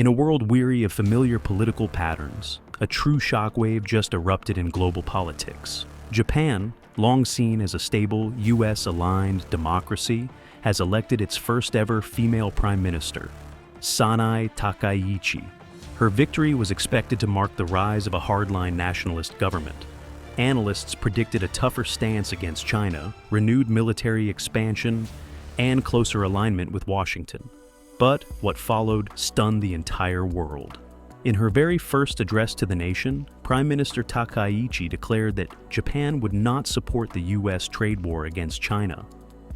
In a world weary of familiar political patterns, a true shockwave just erupted in global politics. Japan, long seen as a stable, US-aligned democracy, has elected its first-ever female prime minister, Sanae Takaichi. Her victory was expected to mark the rise of a hardline nationalist government. Analysts predicted a tougher stance against China, renewed military expansion, and closer alignment with Washington. But what followed stunned the entire world. In her very first address to the nation, Prime Minister Takaichi declared that Japan would not support the US trade war against China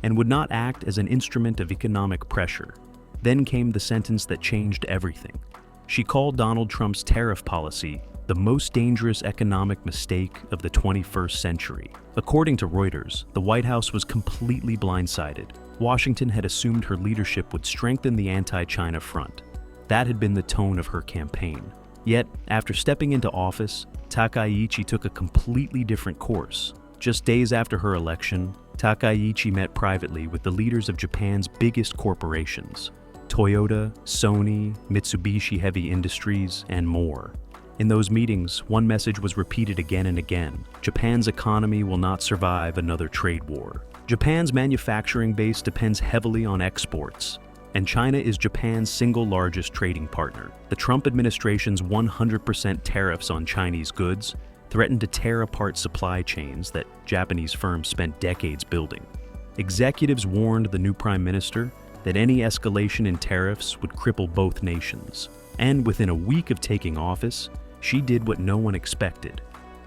and would not act as an instrument of economic pressure. Then came the sentence that changed everything. She called Donald Trump's tariff policy the most dangerous economic mistake of the 21st century. According to Reuters, the White House was completely blindsided. Washington had assumed her leadership would strengthen the anti-China front. That had been the tone of her campaign. Yet, after stepping into office, Takaichi took a completely different course. Just days after her election, Takaichi met privately with the leaders of Japan's biggest corporations: Toyota, Sony, Mitsubishi Heavy Industries, and more. In those meetings, one message was repeated again and again: Japan's economy will not survive another trade war. Japan's manufacturing base depends heavily on exports, and China is Japan's single largest trading partner. The Trump administration's 100% tariffs on Chinese goods threatened to tear apart supply chains that Japanese firms spent decades building. Executives warned the new prime minister that any escalation in tariffs would cripple both nations. And within a week of taking office, she did what no one expected.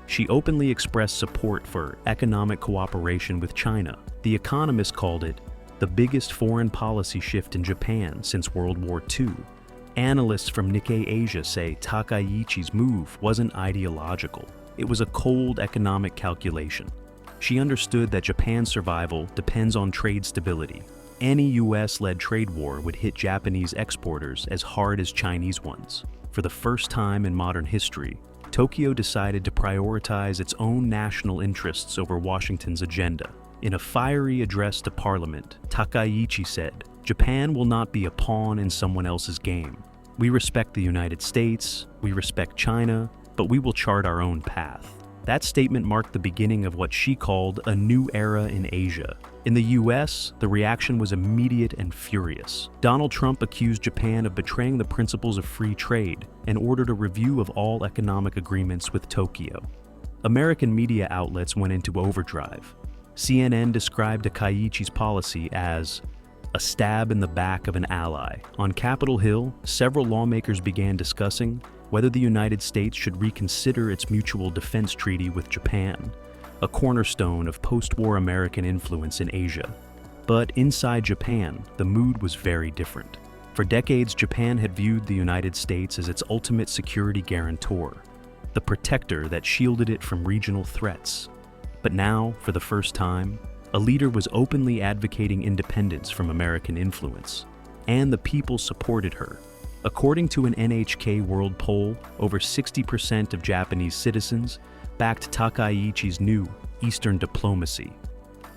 She openly expressed support for economic cooperation with China. The Economist called it the biggest foreign policy shift in Japan since World War II. Analysts from Nikkei Asia say Takaichi's move wasn't ideological. It was a cold economic calculation. She understood that Japan's survival depends on trade stability. Any US-led trade war would hit Japanese exporters as hard as Chinese ones. For the first time in modern history, Tokyo decided to prioritize its own national interests over Washington's agenda. In a fiery address to Parliament, Takaichi said, "Japan will not be a pawn in someone else's game. We respect the United States, we respect China, but we will chart our own path." That statement marked the beginning of what she called a new era in Asia. In the US, the reaction was immediate and furious. Donald Trump accused Japan of betraying the principles of free trade and ordered a review of all economic agreements with Tokyo. American media outlets went into overdrive. CNN described Takaichi's policy as a stab in the back of an ally. On Capitol Hill, several lawmakers began discussing whether the United States should reconsider its mutual defense treaty with Japan, a cornerstone of post-war American influence in Asia. But inside Japan, the mood was very different. For decades, Japan had viewed the United States as its ultimate security guarantor, the protector that shielded it from regional threats. But now, for the first time, a leader was openly advocating independence from American influence, and the people supported her. According to an NHK World poll, over 60% of Japanese citizens backed Takaichi's new Eastern diplomacy.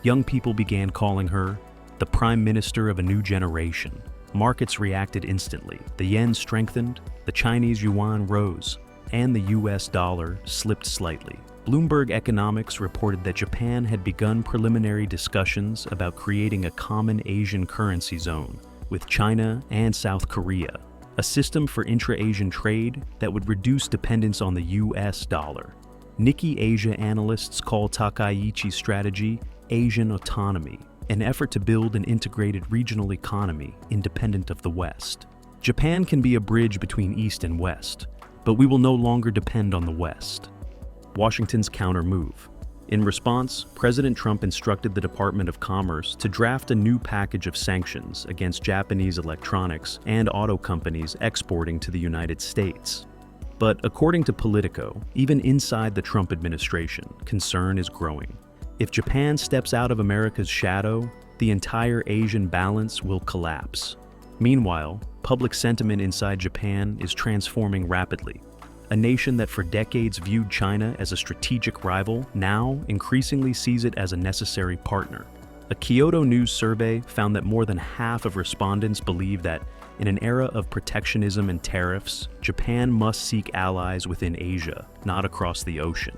Young people began calling her the Prime Minister of a new generation. Markets reacted instantly. The yen strengthened, the Chinese yuan rose, and the US dollar slipped slightly. Bloomberg Economics reported that Japan had begun preliminary discussions about creating a common Asian currency zone with China and South Korea, a system for intra-Asian trade that would reduce dependence on the US dollar. Nikkei Asia analysts call Takaichi's strategy Asian autonomy, an effort to build an integrated regional economy independent of the West. Japan can be a bridge between East and West, but we will no longer depend on the West. Washington's counter-move. In response, President Trump instructed the Department of Commerce to draft a new package of sanctions against Japanese electronics and auto companies exporting to the United States. But according to Politico, even inside the Trump administration, concern is growing. If Japan steps out of America's shadow, the entire Asian balance will collapse. Meanwhile, public sentiment inside Japan is transforming rapidly. A nation that for decades viewed China as a strategic rival now increasingly sees it as a necessary partner. A Kyoto News survey found that more than half of respondents believe that In an era of protectionism and tariffs, Japan must seek allies within Asia, not across the ocean.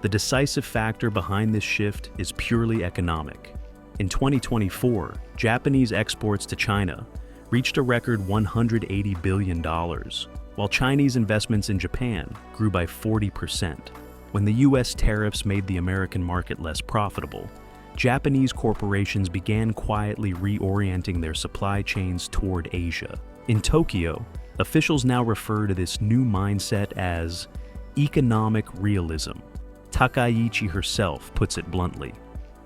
The decisive factor behind this shift is purely economic. In 2024, Japanese exports to China reached a record $180 billion, while Chinese investments in Japan grew by 40%. When the US tariffs made the American market less profitable, Japanese corporations began quietly reorienting their supply chains toward Asia. In Tokyo, officials now refer to this new mindset as economic realism. Takaichi herself puts it bluntly.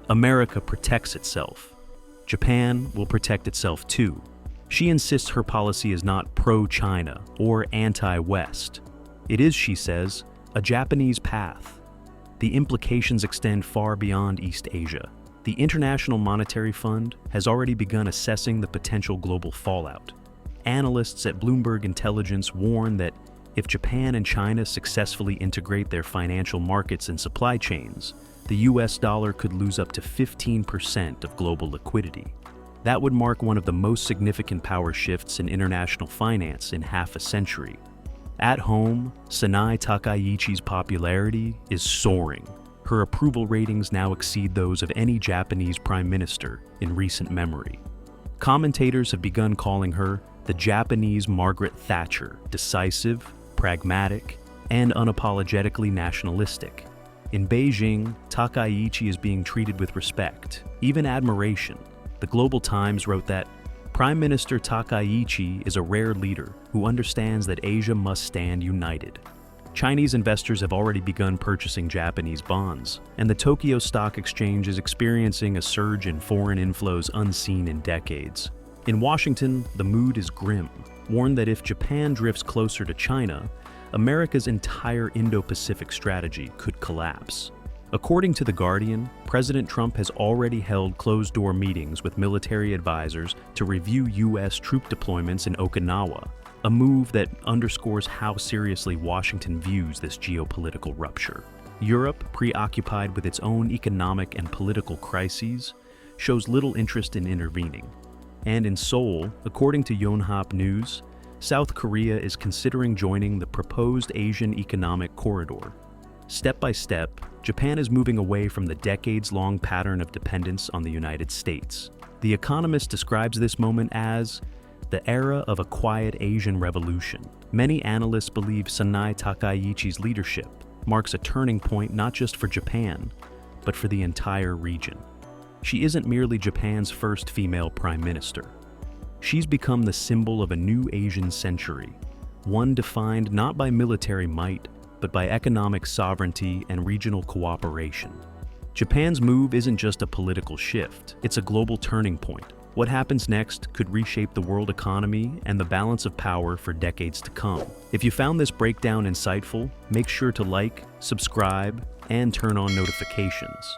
America protects itself. Japan will protect itself too. She insists her policy is not pro-China or anti-West. It is, she says, a Japanese path. The implications extend far beyond East Asia. The International Monetary Fund has already begun assessing the potential global fallout. Analysts at Bloomberg Intelligence warn that if Japan and China successfully integrate their financial markets and supply chains, the US dollar could lose up to 15% of global liquidity. That would mark one of the most significant power shifts in international finance in half a century. At home, Sanae Takaichi's popularity is soaring. Her approval ratings now exceed those of any Japanese prime minister in recent memory. Commentators have begun calling her the Japanese Margaret Thatcher, decisive, pragmatic, and unapologetically nationalistic. In Beijing, Takaichi is being treated with respect, even admiration. The Global Times wrote that Prime Minister Takaichi is a rare leader who understands that Asia must stand united. Chinese investors have already begun purchasing Japanese bonds, and the Tokyo Stock Exchange is experiencing a surge in foreign inflows unseen in decades. In Washington, the mood is grim, warned that if Japan drifts closer to China, America's entire Indo-Pacific strategy could collapse. According to The Guardian, President Trump has already held closed-door meetings with military advisors to review U.S. troop deployments in Okinawa, a move that underscores how seriously Washington views this geopolitical rupture. Europe, preoccupied with its own economic and political crises, shows little interest in intervening. And in Seoul, according to Yonhap News, South Korea is considering joining the proposed Asian Economic Corridor. Step by step, Japan is moving away from the decades-long pattern of dependence on the United States. The Economist describes this moment as the era of a quiet Asian revolution. Many analysts believe Sanae Takaichi's leadership marks a turning point not just for Japan, but for the entire region. She isn't merely Japan's first female prime minister. She's become the symbol of a new Asian century, one defined not by military might, but by economic sovereignty and regional cooperation. Japan's move isn't just a political shift, it's a global turning point. What happens next could reshape the world economy and the balance of power for decades to come. If you found this breakdown insightful, make sure to like, subscribe, and turn on notifications.